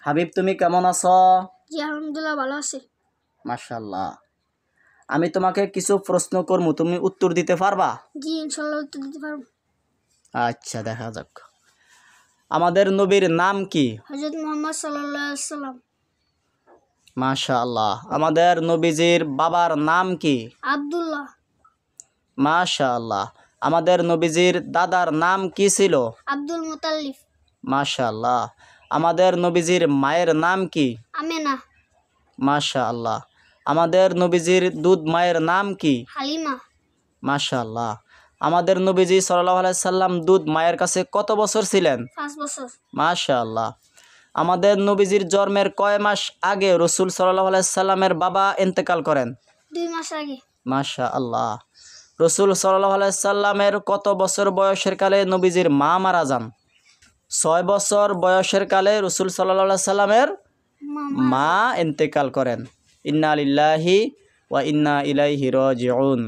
হাবিব তুমি কেমন আছো? জি আলহামদুলিল্লাহ ভালো আছি। মাশাআল্লাহ। আমি তোমাকে কিছু প্রশ্ন করব, তুমি উত্তর দিতে পারবা? জি ইনশাআল্লাহ উত্তর দিতে পারবো। আচ্ছা, দেখা যাক। আমাদের নবীর নাম কি? হযরত মুহাম্মদ সাল্লাল্লাহু আলাইহি সাল্লাম। মাশাআল্লাহ। আমাদের নবীজির বাবার নাম কি? আব্দুল্লাহ। মাশাআল্লাহ। আমাদের নবীজির দাদার নাম কি ছিল? আব্দুল মুতাল্লিব। মাশাআল্লাহ। আমাদের নবীজির মায়ের নাম কি? আমেনা। মাশাআল্লাহ। আমাদের নবীজির দুধ মায়ের নাম কি? হালিমা। মাশাআল্লাহ। আমাদের নবীজি সাল্লাল্লাহু আলাইহি সাল্লাম দুধ মায়ের কাছে কত বছর ছিলেন? 5 বছর। মাশাআল্লাহ। আমাদের নবীজির জন্মের কয় মাস আগে রাসূল সাল্লাল্লাহু আলাইহি সাল্লামের বাবা ইন্তেকাল করেন? 2 মাস আগে। মাশাআল্লাহ। রাসূল সাল্লাল্লাহু আলাইহি সাল্লামের কত বছর বয়সের কালে নবীজির মা মারা যান? 6 বছর বয়সের কালে রাসূল সাল্লাল্লাহু আলাইহি সাল্লামের মা ইন্তেকাল করেন। ইন্না লিল্লাহি ওয়া ইন্না ইলাইহি রাজিউন।